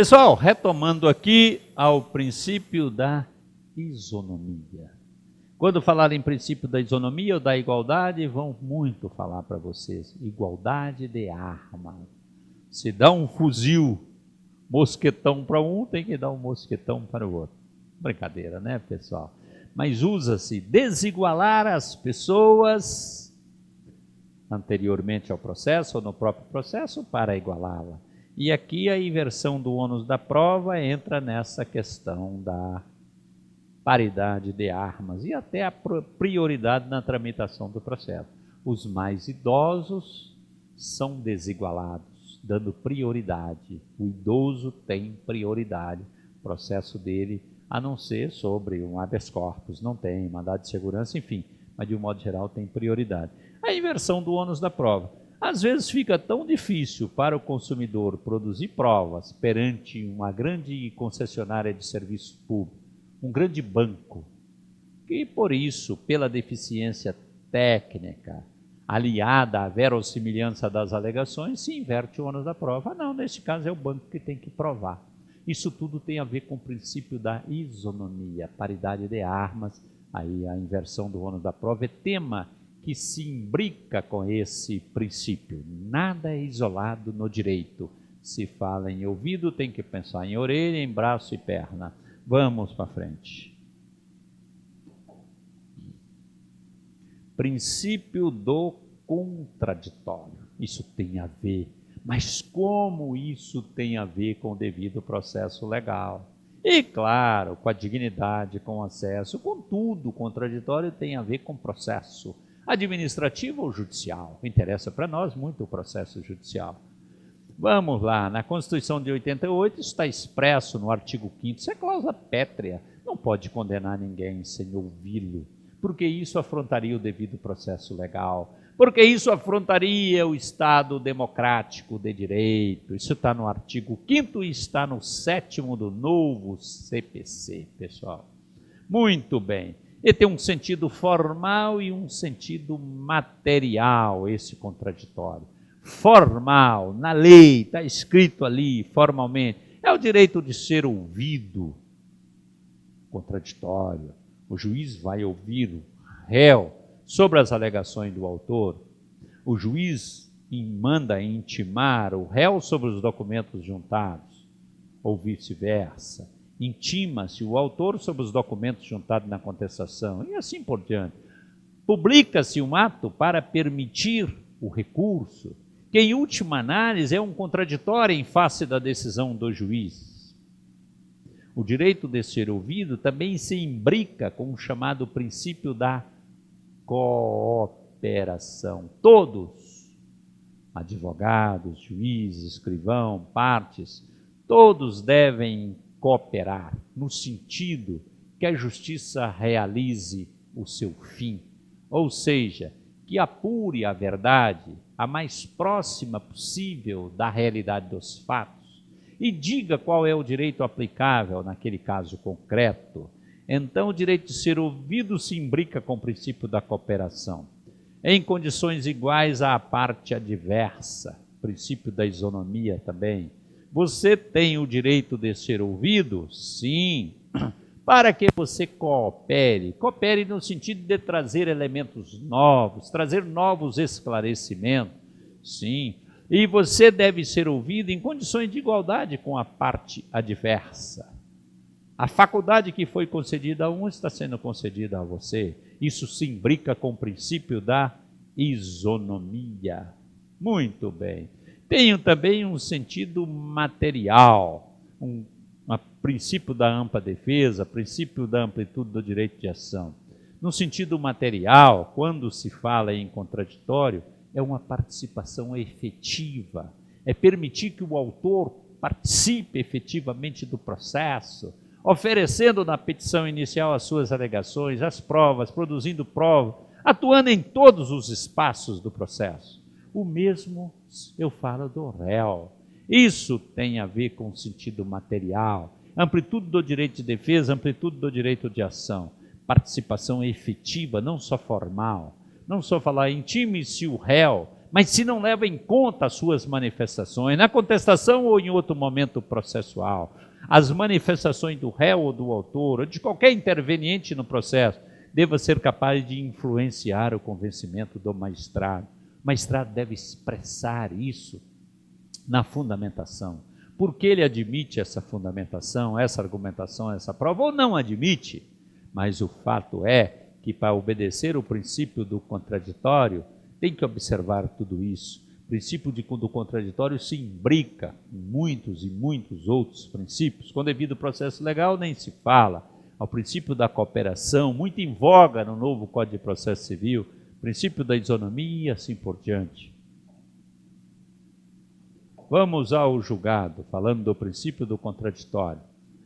Pessoal, retomando aqui ao princípio da isonomia. Quando falar em princípio da isonomia ou da igualdade, vão muito falar para vocês. Igualdade de arma. Se dá um fuzil, mosquetão para um, tem que dar um mosquetão para o outro. Brincadeira, né, pessoal? Mas usa-se desigualar as pessoas anteriormente ao processo ou no próprio processo para igualá-la. E aqui a inversão do ônus da prova entra nessa questão da paridade de armas e até a prioridade na tramitação do processo. Os mais idosos são desigualados, dando prioridade. O idoso tem prioridade. O processo dele, a não ser sobre um habeas corpus, não tem mandado de segurança, enfim, mas de um modo geral tem prioridade. A inversão do ônus da prova. Às vezes fica tão difícil para o consumidor produzir provas perante uma grande concessionária de serviço público, um grande banco, que por isso, pela deficiência técnica, aliada à verossimilhança das alegações, se inverte o ônus da prova. Não, neste caso é o banco que tem que provar. Isso tudo tem a ver com o princípio da isonomia, paridade de armas, aí a inversão do ônus da prova é tema que se imbrica com esse princípio. Nada é isolado no direito. Se fala em ouvido, tem que pensar em orelha, em braço e perna. Vamos para frente. Princípio do contraditório. Isso tem a ver. Mas como isso tem a ver com o devido processo legal? E, claro, com a dignidade, com o acesso, com tudo. O contraditório tem a ver com processo administrativo ou judicial. Interessa para nós muito o processo judicial. Vamos lá, na Constituição de 88 está expresso no artigo 5º, isso é cláusula pétrea, não pode condenar ninguém sem ouvi-lo, porque isso afrontaria o devido processo legal, porque isso afrontaria o Estado democrático de direito. Isso está no artigo 5º e está no 7º do novo CPC, pessoal. Muito bem. E tem um sentido formal e um sentido material, esse contraditório. Formal, na lei, está escrito ali formalmente, é o direito de ser ouvido. Contraditório. O juiz vai ouvir o réu sobre as alegações do autor. O juiz manda intimar o réu sobre os documentos juntados, ou vice-versa. Intima-se o autor sobre os documentos juntados na contestação, e assim por diante. Publica-se um ato para permitir o recurso, que em última análise é um contraditório em face da decisão do juiz. O direito de ser ouvido também se imbrica com o chamado princípio da cooperação. Todos, advogados, juízes, escrivão, partes, todos devem cooperar, no sentido que a justiça realize o seu fim, ou seja, que apure a verdade a mais próxima possível da realidade dos fatos e diga qual é o direito aplicável naquele caso concreto. Então, o direito de ser ouvido se imbrica com o princípio da cooperação, em condições iguais à parte adversa, princípio da isonomia também. Você tem o direito de ser ouvido? Sim. Para que você coopere. Coopere no sentido de trazer elementos novos, trazer novos esclarecimentos. Sim. E você deve ser ouvido em condições de igualdade com a parte adversa. A faculdade que foi concedida a um está sendo concedida a você. Isso se imbrica com o princípio da isonomia. Muito bem. Tem também um sentido material, um princípio da ampla defesa, princípio da amplitude do direito de ação. No sentido material, quando se fala em contraditório, é uma participação efetiva, é permitir que o autor participe efetivamente do processo, oferecendo na petição inicial as suas alegações, as provas, produzindo prova, atuando em todos os espaços do processo. O mesmo eu falo do réu. Isso tem a ver com o sentido material, amplitude do direito de defesa, amplitude do direito de ação, participação efetiva, não só formal, não só falar intime-se o réu Mas se não leva em conta as suas manifestações, na contestação ou em outro momento processual, as manifestações do réu ou do autor, ou de qualquer interveniente no processo, deva ser capaz de influenciar o convencimento do magistrado. O magistrado deve expressar isso na fundamentação. Por que ele admite essa fundamentação, essa argumentação, essa prova, ou não admite? Mas o fato é que, para obedecer o princípio do contraditório, tem que observar tudo isso. O princípio do contraditório se imbrica em muitos e muitos outros princípios. Com devido processo legal, nem se fala. Ao princípio da cooperação, muito em voga no novo Código de Processo Civil, princípio da isonomia e assim por diante. Vamos ao julgado, falando do princípio do contraditório.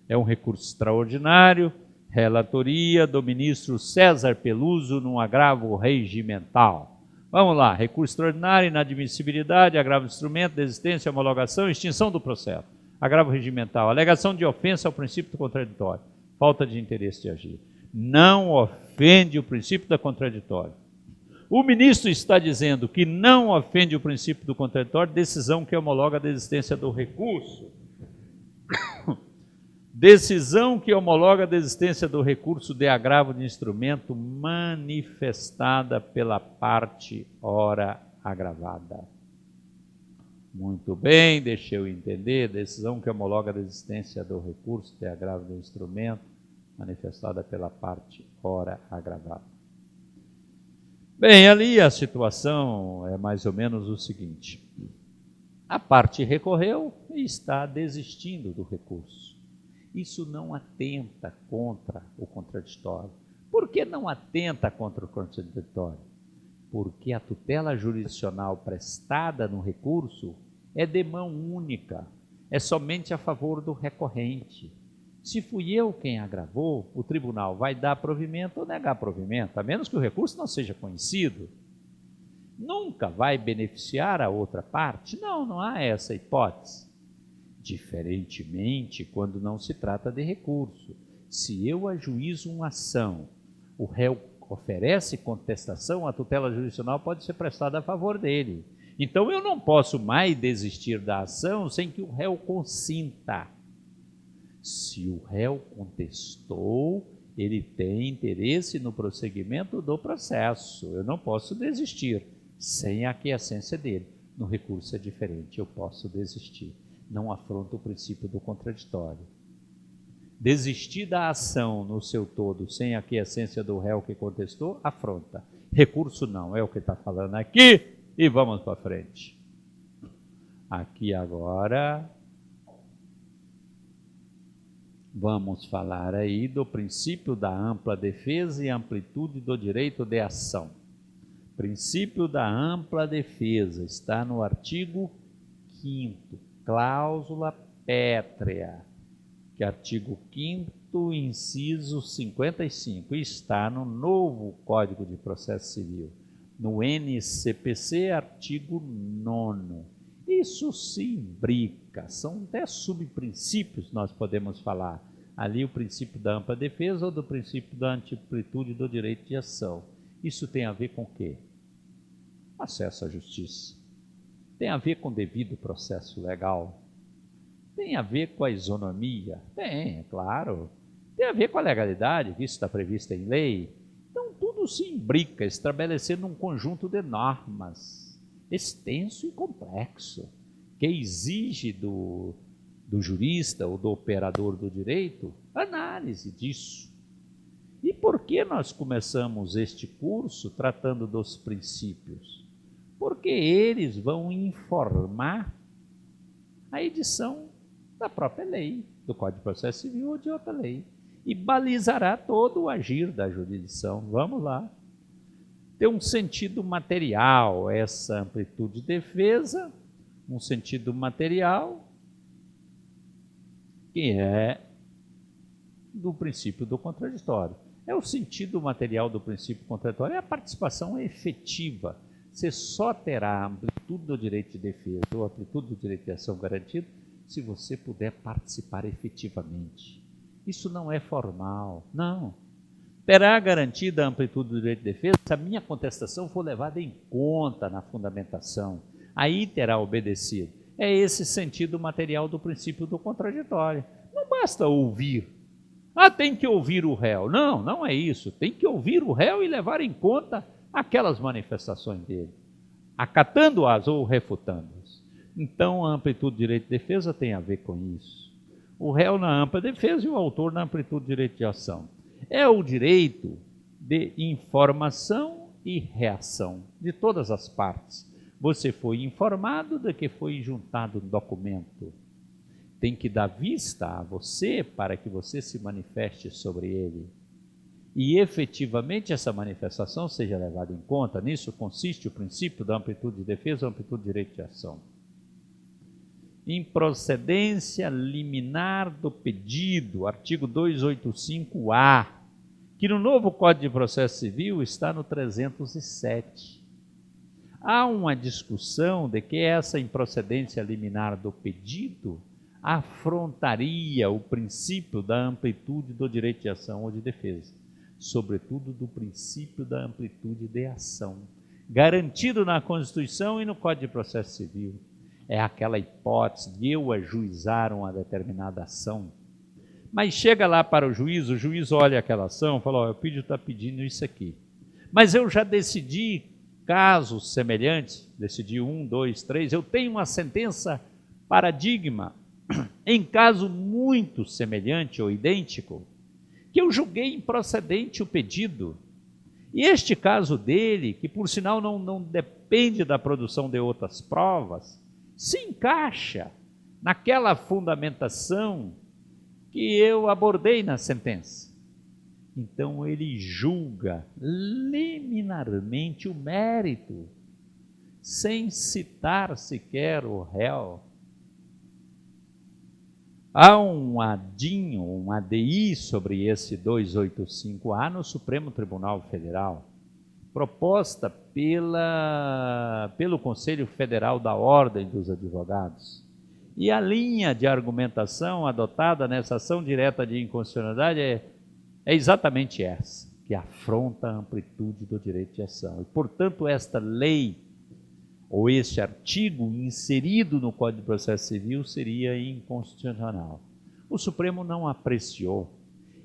É um recurso extraordinário, relatoria do ministro César Peluso num agravo regimental. Vamos lá, recurso extraordinário, inadmissibilidade, agravo de instrumento, desistência, homologação, extinção do processo. Agravo regimental, alegação de ofensa ao princípio do contraditório, falta de interesse de agir. Não ofende o princípio do contraditório. O ministro está dizendo que não ofende o princípio do contraditório, decisão que homologa a desistência do recurso. Decisão que homologa a desistência do recurso de agravo de instrumento manifestada pela parte ora agravada. Muito bem, deixa eu entender. Decisão que homologa a desistência do recurso de agravo de instrumento manifestada pela parte ora agravada. Bem, ali a situação é mais ou menos o seguinte. A parte recorreu e está desistindo do recurso. Isso não atenta contra o contraditório. Por que não atenta contra o contraditório? Porque a tutela jurisdicional prestada no recurso é de mão única, é somente a favor do recorrente. Se fui eu quem agravou, o tribunal vai dar provimento ou negar provimento, a menos que o recurso não seja conhecido. Nunca vai beneficiar a outra parte? Não, não há essa hipótese. Diferentemente, quando não se trata de recurso. Se eu ajuizo uma ação, o réu oferece contestação, a tutela jurisdicional pode ser prestada a favor dele. Então, eu não posso mais desistir da ação sem que o réu consinta. Se o réu contestou, ele tem interesse no prosseguimento do processo. Eu não posso desistir sem a aquiescência dele. No recurso é diferente, eu posso desistir. Não afronta o princípio do contraditório. Desistir da ação no seu todo sem a aquiescência do réu que contestou, afronta. Recurso não, é o que está falando aqui e vamos para frente. Aqui agora vamos falar aí do princípio da ampla defesa e amplitude do direito de ação. Princípio da ampla defesa está no artigo 5º. Cláusula pétrea, que é artigo 5º, inciso 55, está no novo Código de Processo Civil, no NCPC, artigo 9º. Isso se imbrica, são 10 subprincípios, nós podemos falar. Ali o princípio da ampla defesa ou do princípio da amplitude do direito de ação. Isso tem a ver com o quê? Acesso à justiça. Tem a ver com devido processo legal? Tem a ver com a isonomia? Tem, é claro. Tem a ver com a legalidade, que isso está previsto em lei. Então, tudo se imbrica, estabelecendo um conjunto de normas, extenso e complexo, que exige do jurista ou do operador do direito análise disso. E por que nós começamos este curso tratando dos princípios? Porque eles vão informar a edição da própria lei, do Código de Processo Civil ou de outra lei, e balizará todo o agir da jurisdição. Vamos lá. Tem um sentido material, essa amplitude de defesa, um sentido material, que é do princípio do contraditório. É o sentido material do princípio contraditório, é a participação efetiva. Você só terá a amplitude do direito de defesa ou a amplitude do direito de ação garantido se você puder participar efetivamente. Isso não é formal, não. terá garantida a amplitude do direito de defesa se a minha contestação for levada em conta na fundamentação. Aí terá obedecido. É esse sentido material do princípio do contraditório. Não basta ouvir. Tem que ouvir o réu. Não, não é isso. Tem que ouvir o réu e levar em conta aquelas manifestações dele, acatando-as ou refutando-as. Então, a amplitude do direito de defesa tem a ver com isso. O réu na ampla defesa e o autor na amplitude do direito de ação. É o direito de informação e reação de todas as partes. Você foi informado de que foi juntado um documento. Tem que dar vista a você para que você se manifeste sobre ele. E efetivamente essa manifestação seja levada em conta. Nisso consiste o princípio da amplitude de defesa e amplitude de direito de ação. Improcedência liminar do pedido, artigo 285-A, que no novo Código de Processo Civil está no 307. Há uma discussão de que essa improcedência liminar do pedido afrontaria o princípio da amplitude do direito de ação ou de defesa, sobretudo do princípio da amplitude de ação, garantido na Constituição e no Código de Processo Civil. É aquela hipótese de eu ajuizar uma determinada ação, mas chega lá para o juiz olha aquela ação e fala, o pedido está pedindo isso aqui, mas eu já decidi casos semelhantes, decidi 1, 2, 3, eu tenho uma sentença paradigma em caso muito semelhante ou idêntico, que eu julguei improcedente o pedido. E este caso dele, que por sinal não depende da produção de outras provas, se encaixa naquela fundamentação que eu abordei na sentença. Então ele julga liminarmente o mérito, sem citar sequer o réu. Há um ADI sobre esse 285-A no Supremo Tribunal Federal, proposta pelo Conselho Federal da Ordem dos Advogados. E a linha de argumentação adotada nessa ação direta de inconstitucionalidade é exatamente essa, que afronta a amplitude do direito de ação. E, portanto, esta lei, ou este artigo inserido no Código de Processo Civil seria inconstitucional. O Supremo não apreciou,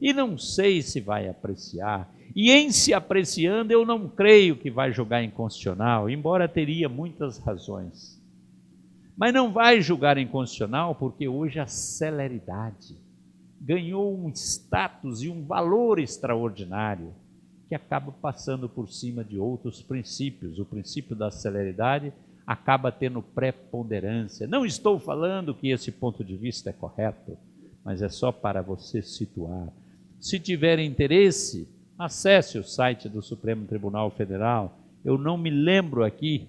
e não sei se vai apreciar, e em se apreciando eu não creio que vai julgar inconstitucional, embora teria muitas razões. Mas não vai julgar inconstitucional porque hoje a celeridade ganhou um status e um valor extraordinário que acaba passando por cima de outros princípios. O princípio da celeridade acaba tendo preponderância. Não estou falando que esse ponto de vista é correto, mas é só para você situar. Se tiver interesse, acesse o site do Supremo Tribunal Federal. Eu não me lembro aqui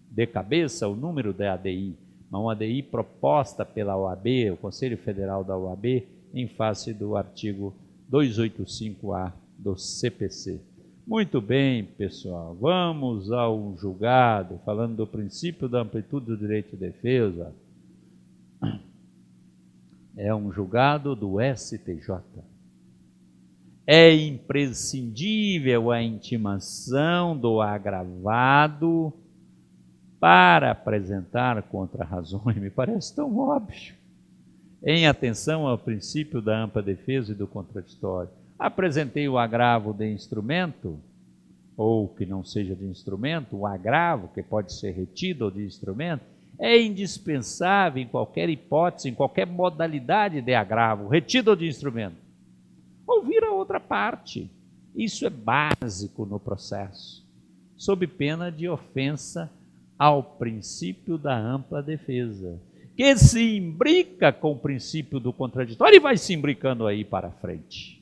de cabeça o número da ADI, mas uma ADI proposta pela OAB, o Conselho Federal da OAB, em face do artigo 285-A do CPC. Muito bem, pessoal, vamos ao julgado, falando do princípio da amplitude do direito de defesa. É um julgado do STJ. É imprescindível a intimação do agravado para apresentar contra-razões. Me parece tão óbvio. Em atenção ao princípio da ampla defesa e do contraditório. Apresentei o agravo de instrumento, ou que não seja de instrumento, o agravo, que pode ser retido ou de instrumento, é indispensável em qualquer hipótese, em qualquer modalidade de agravo, retido ou de instrumento, ouvir a outra parte. Isso é básico no processo, sob pena de ofensa ao princípio da ampla defesa, que se imbrica com o princípio do contraditório e vai se imbricando aí para frente.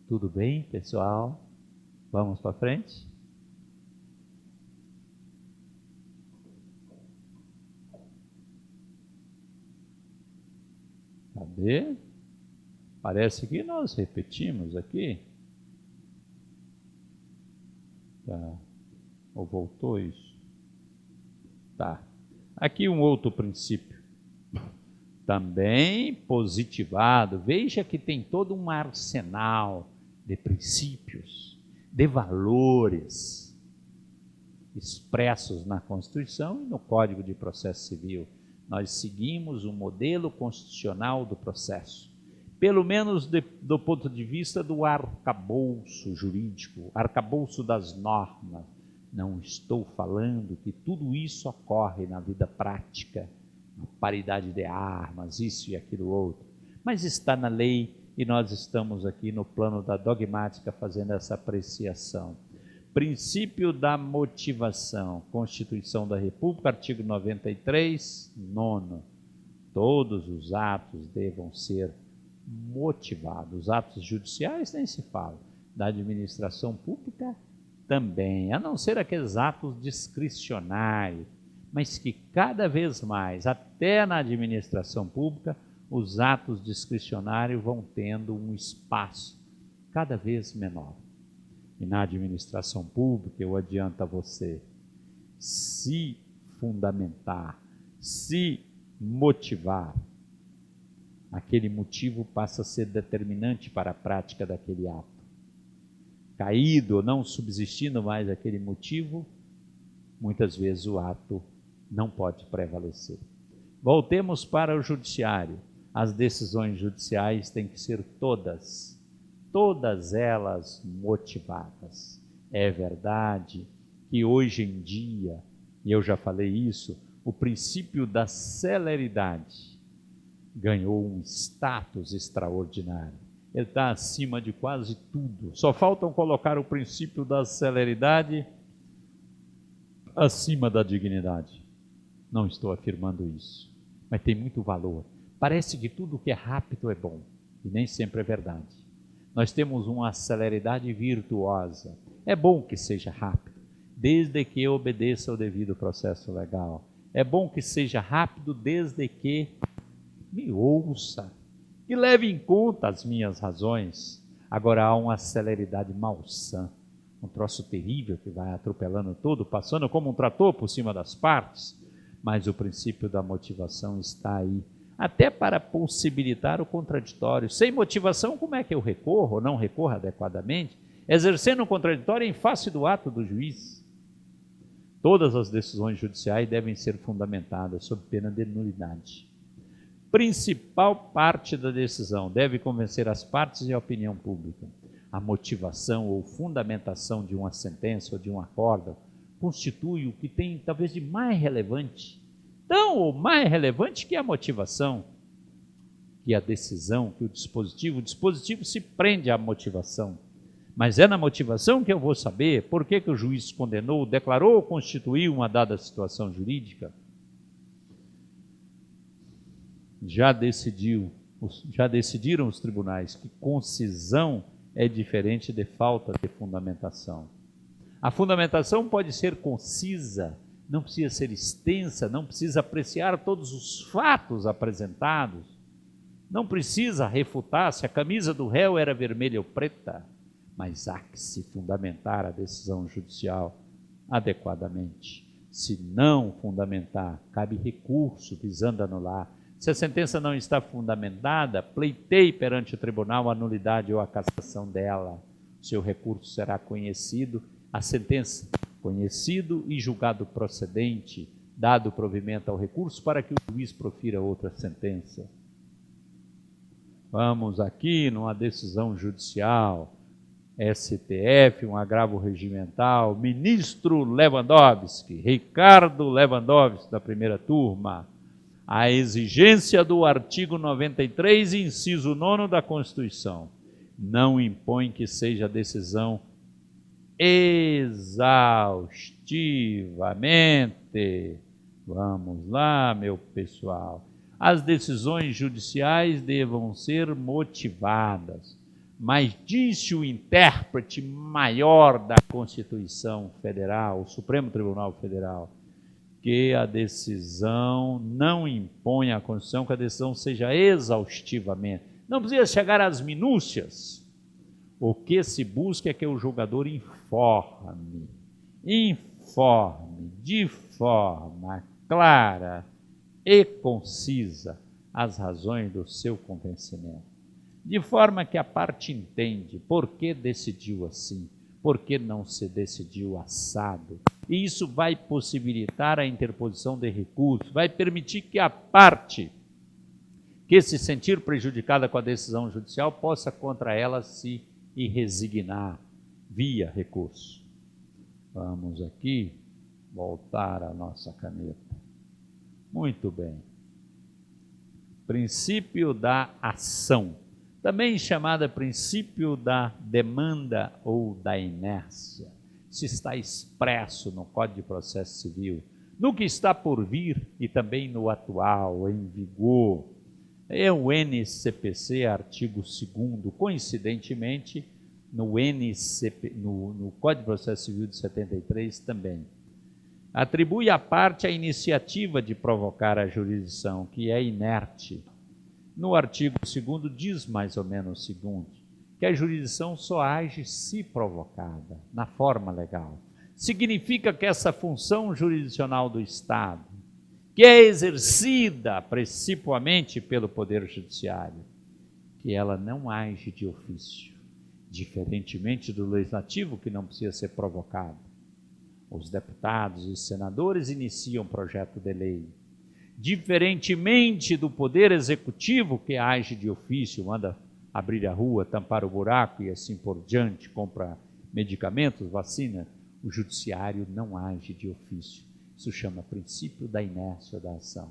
Tudo bem, pessoal? Vamos para frente? Cadê? Parece que nós repetimos aqui. Tá. Ou voltou isso? Tá. Aqui um outro princípio. Também positivado. Veja que tem todo um arsenal de princípios, de valores expressos na Constituição e no Código de Processo Civil. Nós seguimos o modelo constitucional do processo, pelo menos do ponto de vista do arcabouço jurídico, arcabouço das normas. Não estou falando que tudo isso ocorre na vida prática, a paridade de armas, isso e aquilo outro, mas está na lei e nós estamos aqui no plano da dogmática fazendo essa apreciação. Princípio da motivação, Constituição da República, artigo 93, 9. Todos os atos devam ser motivados. Os atos judiciais nem se fala, da administração pública também, a não ser aqueles atos discricionários, mas que cada vez mais, até na administração pública, os atos discricionários vão tendo um espaço cada vez menor. E na administração pública, eu adianto a você, se fundamentar, se motivar, aquele motivo passa a ser determinante para a prática daquele ato. Caído ou não subsistindo mais aquele motivo, muitas vezes o ato não pode prevalecer. Voltemos para o judiciário. As decisões judiciais têm que ser todas elas motivadas. É verdade que hoje em dia, e eu já falei isso, o princípio da celeridade ganhou um status extraordinário. Ele está acima de quase tudo. Só faltam colocar o princípio da celeridade acima da dignidade. Não estou afirmando isso, mas tem muito valor. Parece que tudo que é rápido é bom, e nem sempre é verdade. Nós temos uma celeridade virtuosa. É bom que seja rápido, desde que obedeça ao devido processo legal. É bom que seja rápido, desde que me ouça, que leve em conta as minhas razões. Agora há uma celeridade malsã, um troço terrível que vai atropelando tudo, passando como um trator por cima das partes, mas o princípio da motivação está aí, até para possibilitar o contraditório. Sem motivação, como é que eu recorro ou não recorro adequadamente? Exercendo o contraditório em face do ato do juiz. Todas as decisões judiciais devem ser fundamentadas sob pena de nulidade. Principal parte da decisão deve convencer as partes e a opinião pública. A motivação ou fundamentação de uma sentença ou de um acórdão constitui o que tem talvez de mais relevante, tão ou mais relevante que a motivação, que a decisão, que o dispositivo se prende à motivação. Mas é na motivação que eu vou saber por que o juiz condenou, declarou ou constituiu uma dada situação jurídica. Já decidiram os tribunais que concisão é diferente de falta de fundamentação. A fundamentação pode ser concisa, não precisa ser extensa, não precisa apreciar todos os fatos apresentados, não precisa refutar se a camisa do réu era vermelha ou preta, mas há que se fundamentar a decisão judicial adequadamente. Se não fundamentar, cabe recurso visando anular. Se a sentença não está fundamentada, pleiteie perante o tribunal a nulidade ou a cassação dela. Seu recurso será conhecido, a sentença conhecido e julgado procedente, dado provimento ao recurso para que o juiz profira outra sentença. Vamos aqui numa decisão judicial, STF, um agravo regimental, ministro Lewandowski, Ricardo Lewandowski, da primeira turma. A exigência do artigo 93, inciso 9 da Constituição, não impõe que seja decisão exaustivamente. Vamos lá, meu pessoal. As decisões judiciais devam ser motivadas, mas disse o intérprete maior da Constituição Federal, o Supremo Tribunal Federal, que a decisão não impõe à Constituição que a decisão seja exaustivamente. Não precisa chegar às minúcias. O que se busca é que o julgador informe de forma clara e concisa as razões do seu convencimento. de forma que a parte entende por que decidiu assim, por que não se decidiu assado. E isso vai possibilitar a interposição de recursos, vai permitir que a parte que se sentir prejudicada com a decisão judicial possa contra ela se resignar via recurso. Vamos aqui voltar à nossa caneta. Muito bem. Princípio da ação, também chamada princípio da demanda ou da inércia. Isso está expresso no Código de Processo Civil, no que está por vir e também no atual, em vigor. É o NCPC, artigo 2º, coincidentemente, no Código de Processo Civil de 73 também. Atribui à parte a iniciativa de provocar a jurisdição, que é inerte. No artigo 2º diz mais ou menos o seguinte, que a jurisdição só age se provocada, na forma legal. Significa que essa função jurisdicional do Estado, que é exercida principalmente pelo Poder Judiciário, que ela não age de ofício, diferentemente do Legislativo, que não precisa ser provocado. Os deputados e senadores iniciam projeto de lei. Diferentemente do Poder Executivo, que age de ofício, manda abrir a rua, tampar o buraco e assim por diante, compra medicamentos, vacina, o Judiciário não age de ofício. Isso chama princípio da inércia da ação.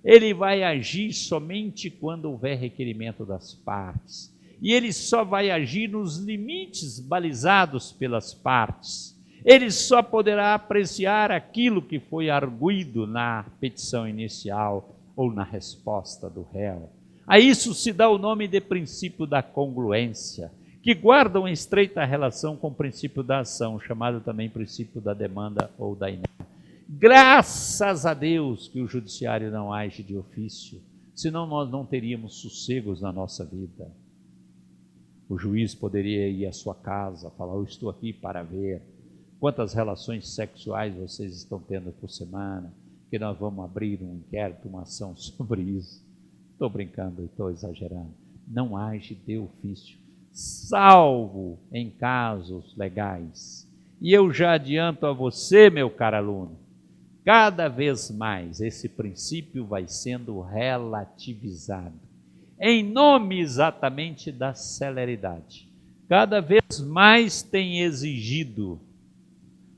Ele vai agir somente quando houver requerimento das partes. E ele só vai agir nos limites balizados pelas partes. Ele só poderá apreciar aquilo que foi arguido na petição inicial ou na resposta do réu. A isso se dá o nome de princípio da congruência, que guarda uma estreita relação com o princípio da ação, chamado também princípio da demanda ou da inércia. Graças a Deus que o judiciário não age de ofício, senão nós não teríamos sossegos na nossa vida. O juiz poderia ir à sua casa, falar, eu estou aqui para ver quantas relações sexuais vocês estão tendo por semana, que nós vamos abrir um inquérito, uma ação sobre isso. Estou brincando, estou exagerando. Não age de ofício, salvo em casos legais. E eu já adianto a você, meu caro aluno, cada vez mais esse princípio vai sendo relativizado, em nome exatamente da celeridade. Cada vez mais tem exigido,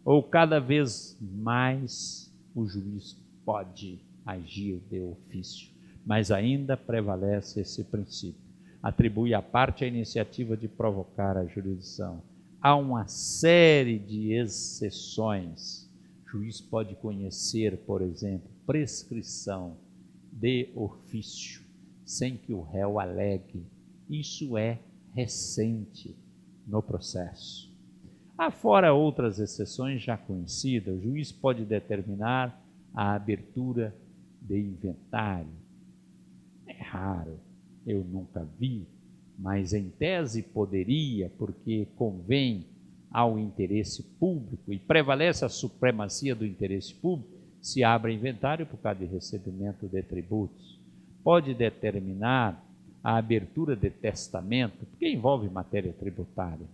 ou cada vez mais o juiz pode agir de ofício, mas ainda prevalece esse princípio. Atribui à parte a iniciativa de provocar a jurisdição. Há uma série de exceções. O juiz pode conhecer, por exemplo, prescrição de ofício, sem que o réu alegue. Isso é recente no processo. Afora outras exceções já conhecidas, o juiz pode determinar a abertura de inventário. É raro, eu nunca vi, mas em tese poderia, porque convém ao interesse público e prevalece a supremacia do interesse público, se abre inventário por causa de recebimento de tributos. Pode determinar a abertura de testamento, porque envolve matéria tributária.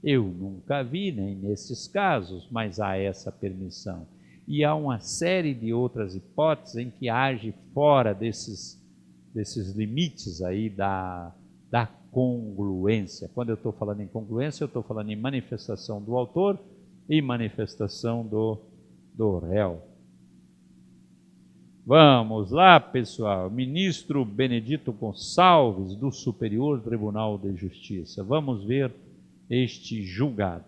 Eu nunca vi, nem nesses casos, mas há essa permissão. E há uma série de outras hipóteses em que age fora desses limites aí da congruência. Quando eu estou falando em congruência, eu estou falando em manifestação do autor e manifestação do réu. Vamos lá, pessoal. Ministro Benedito Gonçalves, do Superior Tribunal de Justiça. Vamos ver este julgado.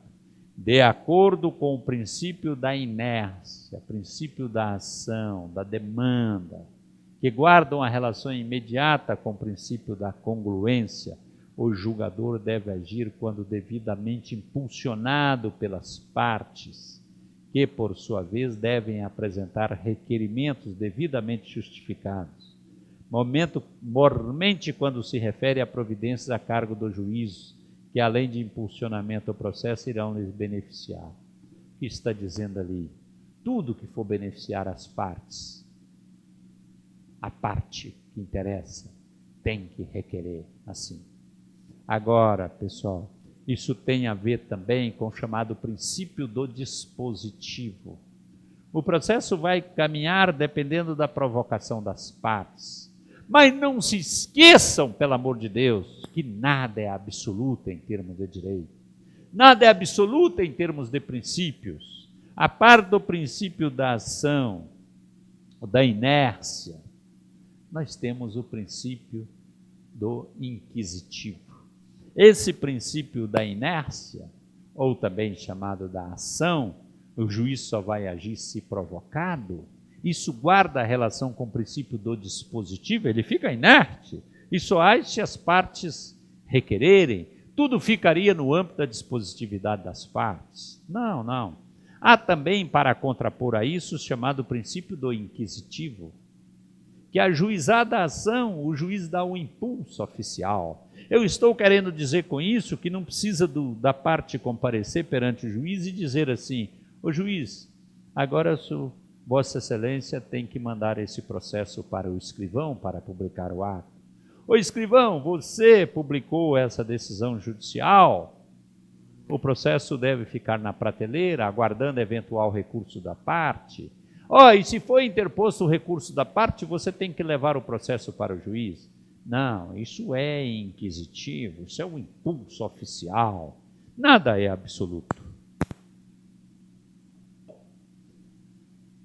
De acordo com o princípio da inércia, princípio da ação, da demanda, que guardam a relação imediata com o princípio da congruência, o julgador deve agir quando devidamente impulsionado pelas partes, que, por sua vez, devem apresentar requerimentos devidamente justificados. Mormente quando se refere a providências a cargo do juízo, que além de impulsionamento ao processo, irão lhes beneficiar. O que está dizendo ali? Tudo que for beneficiar as partes, a parte que interessa, tem que requerer assim. Agora, pessoal, isso tem a ver também com o chamado princípio do dispositivo. O processo vai caminhar dependendo da provocação das partes. Mas não se esqueçam, pelo amor de Deus, que nada é absoluto em termos de direito. Nada é absoluto em termos de princípios. A par do princípio da ação, da inércia, nós temos o princípio do inquisitivo. Esse princípio da inércia, ou também chamado da ação, o juiz só vai agir se provocado. Isso guarda a relação com o princípio do dispositivo, ele fica inerte, e só age se as partes requererem. Tudo ficaria no âmbito da dispositividade das partes. Não, não. Há também, para contrapor a isso, o chamado princípio do inquisitivo, que ajuizada a ação, o juiz dá um impulso oficial. Eu estou querendo dizer com isso que não precisa da parte comparecer perante o juiz e dizer assim: ô juiz, agora Vossa Excelência tem que mandar esse processo para o escrivão para publicar o ato. Ô escrivão, você publicou essa decisão judicial, o processo deve ficar na prateleira, aguardando eventual recurso da parte. E se for interposto o recurso da parte, você tem que levar o processo para o juiz. Não, isso é inquisitivo, isso é um impulso oficial. Nada é absoluto.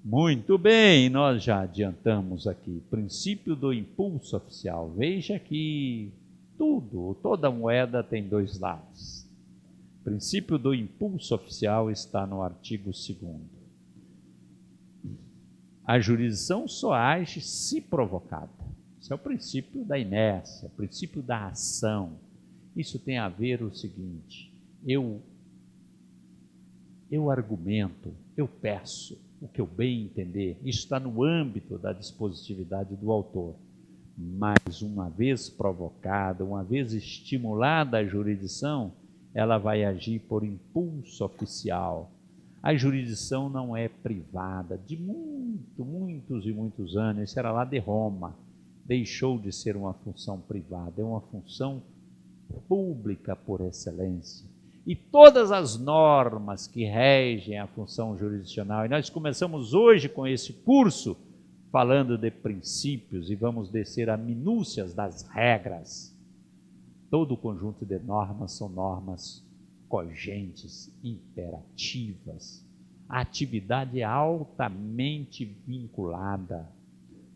Muito bem, nós já adiantamos aqui. Princípio do impulso oficial. Veja que toda moeda tem dois lados. O princípio do impulso oficial está no artigo 2º. A jurisdição só age se provocada. Esse é o princípio da inércia, o princípio da ação. Isso tem a ver o seguinte: eu argumento, eu peço o que eu bem entender. Isso está no âmbito da dispositividade do autor. Mas uma vez provocada, uma vez estimulada a jurisdição, ela vai agir por impulso oficial. A jurisdição não é privada. De muitos e muitos anos, isso era lá de Roma, deixou de ser uma função privada, é uma função pública por excelência. E todas as normas que regem a função jurisdicional, e nós começamos hoje com esse curso falando de princípios e vamos descer a minúcias das regras. Todo o conjunto de normas são normas cogentes, imperativas. A atividade é altamente vinculada.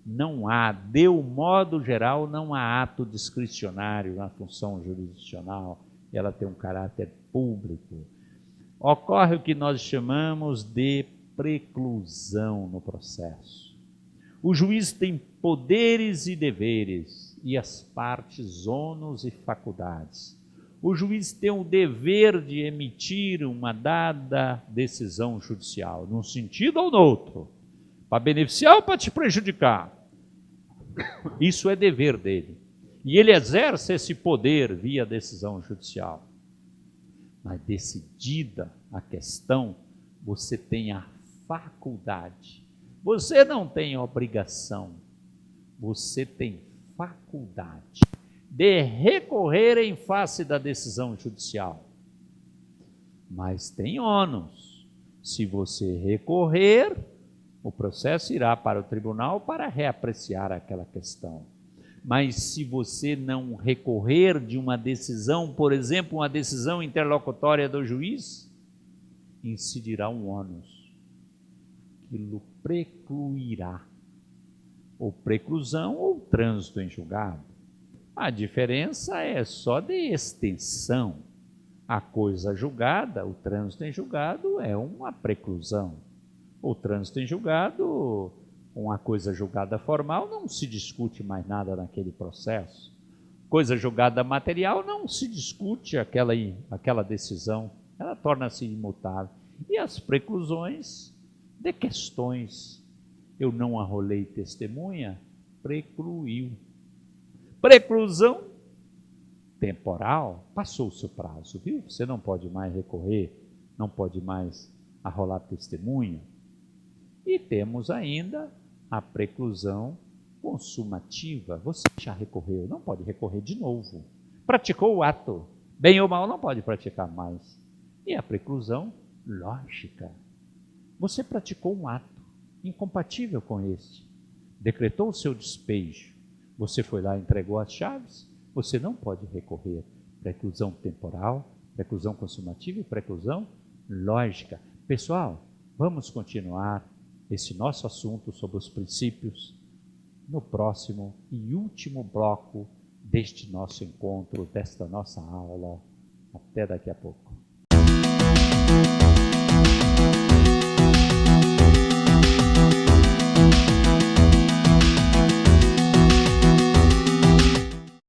Não há, de um modo geral, não há ato discricionário na função jurisdicional. Ela tem um caráter público. Ocorre o que nós chamamos de preclusão no processo. O juiz tem poderes e deveres, e as partes ônus e faculdades. O juiz tem o dever de emitir uma dada decisão judicial, num sentido ou no outro, para beneficiar ou para te prejudicar. Isso é dever dele. E ele exerce esse poder via decisão judicial. Mas decidida a questão, você tem a faculdade. Você não tem obrigação, você tem faculdade de recorrer em face da decisão judicial. Mas tem ônus. Se você recorrer, o processo irá para o tribunal para reapreciar aquela questão. Mas se você não recorrer de uma decisão, por exemplo, uma decisão interlocutória do juiz, incidirá um ônus, que lhe precluirá, ou preclusão ou trânsito em julgado. A diferença é só de extensão. A coisa julgada, o trânsito em julgado é uma preclusão. O trânsito em julgado, uma coisa julgada formal, não se discute mais nada naquele processo. Coisa julgada material, não se discute aquela decisão, ela torna-se imutável. E as preclusões de questões, eu não arrolei testemunha, precluiu. Preclusão temporal, passou o seu prazo, viu? Você não pode mais recorrer, não pode mais arrolar testemunha. E temos ainda a preclusão consumativa. Você já recorreu, não pode recorrer de novo. praticou o ato, bem ou mal não pode praticar mais. E a preclusão lógica. Você praticou um ato incompatível com este, decretou o seu despejo, você foi lá e entregou as chaves, você não pode recorrer. Preclusão temporal, preclusão consumativa e preclusão lógica. Pessoal, vamos continuar esse nosso assunto sobre os princípios no próximo e último bloco deste nosso encontro, desta nossa aula. Até daqui a pouco.